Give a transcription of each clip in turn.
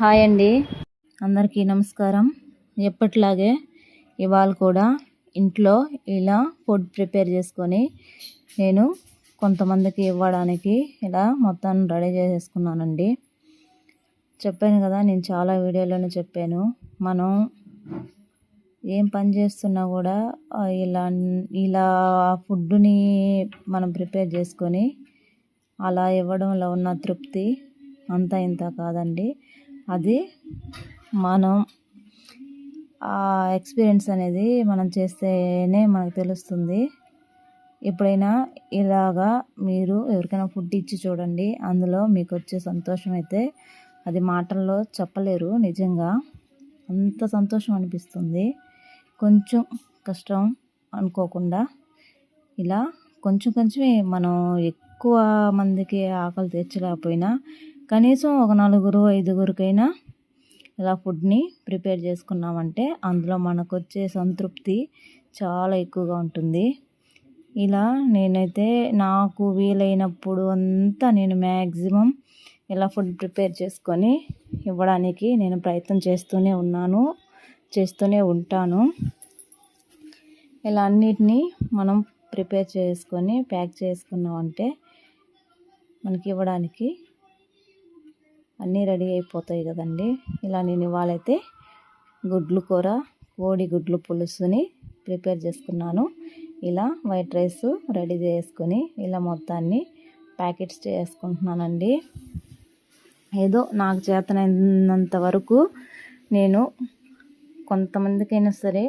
Hi అండి, అందరికీ నమస్కారం. ఎప్పటిలాగే ఇవాళ కూడా ఇంట్లో ఇలా ఫుడ్ ప్రిపేర్ చేసుకొని నేను కొంతమందికి ఇవ్వడానికి ఇలా మొత్తం రెడీ చేసేసుకున్నానండి. చెప్పాను కదా, నేను చాలా వీడియోలోనే చెప్పాను, మనం ఏం పని చేస్తున్నా కూడా ఇలా ఇలా ఫుడ్ని మనం ప్రిపేర్ చేసుకొని అలా ఇవ్వడంలో ఉన్న తృప్తి అంతా ఇంత కాదండి. అది మనం ఆ ఎక్స్పీరియన్స్ అనేది మనం చేస్తేనే మనకు తెలుస్తుంది. ఎప్పుడైనా ఇలాగా మీరు ఎవరికైనా ఫుడ్ ఇచ్చి చూడండి, అందులో మీకు వచ్చే సంతోషం అయితే అది మాటల్లో చెప్పలేరు. నిజంగా అంత సంతోషం అనిపిస్తుంది. కొంచెం కష్టం అనుకోకుండా ఇలా కొంచెం కొంచెమే మనం ఎక్కువ మందికి ఆకలి తీర్చలేకపోయినా కనీసం ఒక 4-5గురికైనా ఇలా ఫుడ్ని ప్రిపేర్ చేసుకున్నామంటే అందులో మనకు వచ్చే సంతృప్తి చాలా ఎక్కువగా ఉంటుంది. ఇలా నేనైతే నాకు వీలైనప్పుడు అంతా నేను మ్యాక్సిమం ఇలా ఫుడ్ ప్రిపేర్ చేసుకొని ఇవ్వడానికి నేను ప్రయత్నం చేస్తూనే ఉంటాను. ఇలా అన్నిటినీ మనం ప్రిపేర్ చేసుకొని ప్యాక్ చేసుకున్నామంటే మనకి ఇవ్వడానికి అన్నీ రెడీ అయిపోతాయి కదండి. ఇలా నేను ఇవాళైతే గుడ్లు కూర, కోడి గుడ్లు పులుసుని ప్రిపేర్ చేసుకున్నాను. ఇలా వైట్ రైస్ రెడీ చేసుకొని ఇలా మొత్తాన్ని ప్యాకెట్స్ చేసుకుంటున్నానండి. ఏదో నాకు చేతనైనంత వరకు నేను కొంతమందికైనా సరే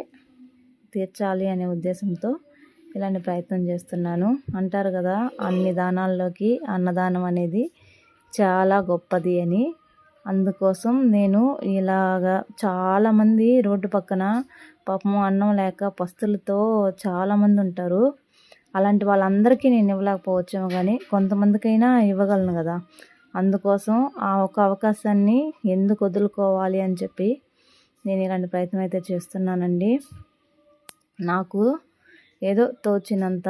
తీర్చాలి అనే ఉద్దేశంతో ఇలాంటి ప్రయత్నం చేస్తున్నాను. అంటారు కదా, అన్ని దానాల్లోకి అన్నదానం అనేది చాలా గొప్పది అని. అందుకోసం నేను ఇలాగా చాలామంది రోడ్డు పక్కన పాపం అన్నం లేక పస్తులతో చాలామంది ఉంటారు. అలాంటి వాళ్ళందరికీ నేను ఇవ్వలేకపోవచ్చేమో కానీ కొంతమందికైనా ఇవ్వగలను కదా. అందుకోసం ఆ ఒక అవకాశాన్ని ఎందుకు వదులుకోవాలి అని చెప్పి నేను ఇలాంటి ప్రయత్నం అయితే చేస్తున్నానండి. నాకు ఏదో తోచినంత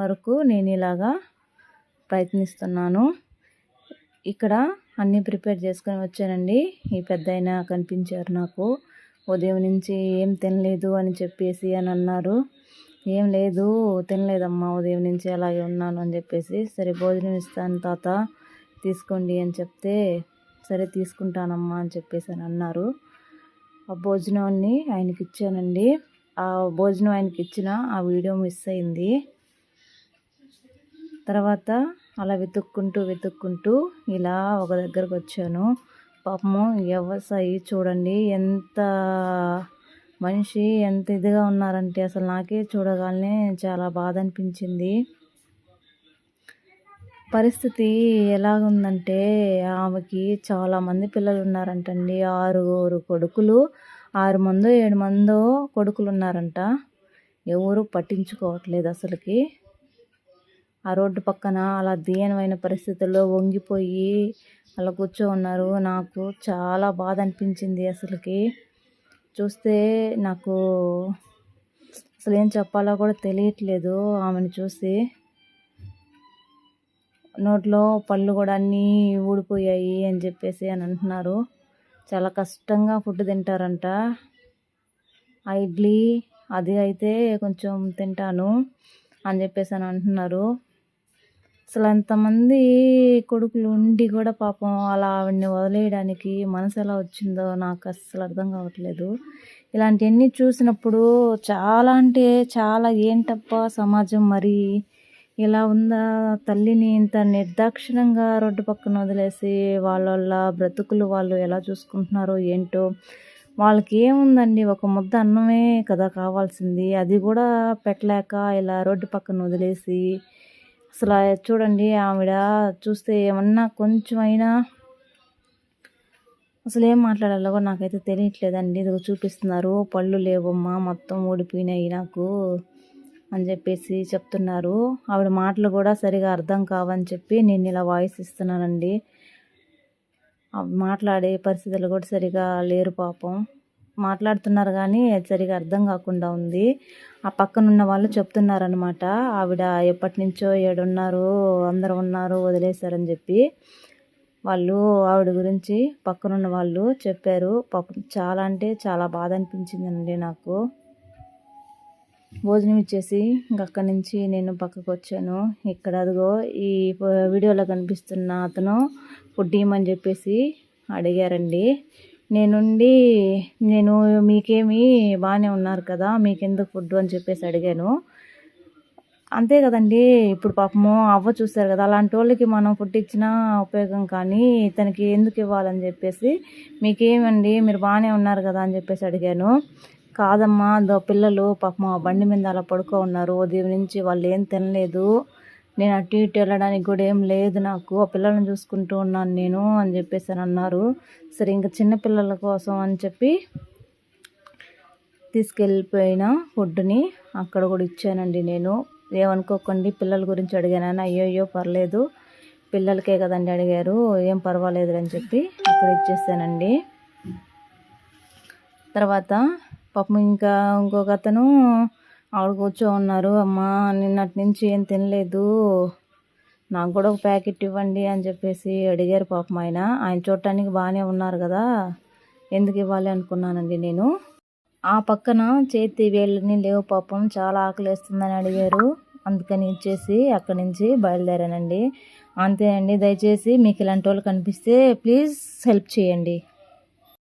వరకు నేను ఇలాగా ప్రయత్నిస్తున్నాను. ఇక్కడ అన్నీ ప్రిపేర్ చేసుకొని వచ్చానండి. ఈ పెద్దాయన కనిపించారు నాకు. ఉదయం నుంచి ఏం తినలేదు అని చెప్పేసి అని అన్నారు. ఏం లేదు, తినలేదమ్మా, ఉదయం నుంచి అలాగే ఉన్నాను అని చెప్పేసి, సరే భోజనం ఇస్తాను తాత తీసుకోండి అని చెప్తే, సరే తీసుకుంటానమ్మా అని చెప్పేసి అని అన్నారు. ఆ భోజనాన్ని ఆయనకి ఇచ్చానండి. ఆ భోజనం ఆయనకి ఇచ్చిన ఆ వీడియో మిస్ అయింది. తర్వాత అలా వెతుక్కుంటూ ఇలా ఒక దగ్గరకు వచ్చాను. పాపము వ్యవసాయి చూడండి, ఎంత మనిషి ఎంత ఇదిగా ఉన్నారంటే అసలు నాకే చూడగానే చాలా బాధ అనిపించింది. పరిస్థితి ఎలాగుందంటే ఆమెకి చాలామంది పిల్లలు ఉన్నారంటండి. 6 కొడుకులు, 6 మందో 7 మందో కొడుకులు ఉన్నారంట. ఎవరు పట్టించుకోవట్లేదు అసలుకి. ఆ రోడ్డు పక్కన అలా దీనమైన పరిస్థితుల్లో వంగిపోయి అలా కూర్చో ఉన్నారు. నాకు చాలా బాధ అనిపించింది. అసలుకి చూస్తే నాకు అసలు ఏం చెప్పాలో కూడా తెలియట్లేదు. ఆమెను చూసి నోట్లో పళ్ళు కూడా అన్నీ ఊడిపోయాయి అని చెప్పేసి అని అంటున్నారు. చాలా కష్టంగా ఫుడ్ తింటారంట. ఆ ఇడ్లీ అది అయితే కొంచెం తింటాను అని చెప్పేసి అని అంటున్నారు. అసలు అంతమంది కొడుకులు ఉండి కూడా పాపం అలా ఆవిడని వదిలేయడానికి మనసు ఎలా వచ్చిందో నాకు అస్సలు అర్థం కావట్లేదు. ఇలాంటివన్నీ చూసినప్పుడు చాలా అంటే చాలా ఏంటప్పా సమాజం మరి ఇలా ఉందా, తల్లిని ఇంత నిర్దాక్షిణ్యంగా రోడ్డు పక్కన వదిలేసి వాళ్ళ బ్రతుకులు వాళ్ళు ఎలా చూసుకుంటున్నారో ఏంటో. వాళ్ళకి ఏముందండి, ఒక ముద్ద అన్నమే కదా కావాల్సింది, అది కూడా పెట్టలేక ఇలా రోడ్డు పక్కన వదిలేసి అసలు చూడండి, ఆవిడ చూస్తే ఏమన్నా కొంచెమైనా అసలు ఏం మాట్లాడాలో కూడా నాకైతే తెలియట్లేదండి. ఇది చూపిస్తున్నారు, పళ్ళు లేవమ్మా మొత్తం ఊడిపోయినాయి నాకు అని చెప్పేసి చెప్తున్నారు. ఆవిడ మాటలు కూడా సరిగా అర్థం కావని చెప్పి నేను ఇలా వాయిస్ ఇస్తున్నానండి. మాట్లాడే పరిస్థితులు కూడా సరిగా లేరు పాపం. మాట్లాడుతున్నారు కానీ అది సరిగా అర్థం కాకుండా ఉంది. ఆ పక్కనున్న వాళ్ళు చెప్తున్నారనమాట, ఆవిడ ఎప్పటి నుంచో 7 ఉన్నారు, అందరూ ఉన్నారు వదిలేశారని చెప్పి. వాళ్ళు ఆవిడ గురించి పక్కనున్న వాళ్ళు చెప్పారు. పాపం చాలా అంటే చాలా బాధ అనిపించిందండి నాకు. భోజనం ఇచ్చేసి ఇంక అక్కడి నుంచి నేను పక్కకు వచ్చాను. ఇక్కడ అదిగో ఈ వీడియోలో కనిపిస్తున్న అతను ఫుడ్ ఇవ్వమని చెప్పేసి అడిగారండి. నేను మీకేమి బాగానే ఉన్నారు కదా, మీకెందుకు ఫుడ్ అని చెప్పేసి అడిగాను. అంతే కదండి, ఇప్పుడు పాపము అవ్వ చూస్తారు కదా, అలాంటి వాళ్ళకి మనం ఫుడ్ ఇచ్చినా ఉపయోగం, కానీ ఇతనికి ఎందుకు ఇవ్వాలని చెప్పేసి, మీకేమండి మీరు బాగానే ఉన్నారు కదా అని చెప్పేసి అడిగాను. కాదమ్మా, పిల్లలు పాపం ఆ బండి మీద అలా పడుకో ఉన్నారు, ఉదయం నుంచి వాళ్ళు ఏం తినలేదు, నేను అటు ఇటు వెళ్ళడానికి కూడా ఏం లేదు నాకు, ఆ పిల్లల్ని చూసుకుంటూ ఉన్నాను నేను అని చెప్పేసి అని అన్నారు. సరే ఇంకా చిన్నపిల్లల కోసం అని చెప్పి తీసుకెళ్ళిపోయిన ఫుడ్ని అక్కడ కూడా ఇచ్చానండి నేను. ఏమనుకోకండి, పిల్లల గురించి అడిగానని. అయ్యో పర్లేదు, పిల్లలకే కదండి అడిగారు, ఏం పర్వాలేదు అని చెప్పి అక్కడ ఇచ్చేసానండి. తర్వాత పాపం ఇంకా ఇంకొక అతను ఆవిడ కూర్చో ఉన్నారు. అమ్మ నిన్నటి నుంచి ఏం తినలేదు, నాకు కూడా ఒక ప్యాకెట్ ఇవ్వండి అని చెప్పేసి అడిగారు. పాపం ఆయన చూడటానికి బాగానే ఉన్నారు కదా, ఎందుకు ఇవ్వాలి అనుకున్నానండి నేను. ఆ పక్కన చేతి వేళ్ళని లేవు పాపం, చాలా ఆకలేస్తుందని అడిగారు. అందుకని ఇచ్చేసి అక్కడి నుంచి బయలుదేరానండి. అంతేనండి, దయచేసి మీకు ఇలాంటి వాళ్ళు కనిపిస్తే ప్లీజ్ హెల్ప్ చేయండి.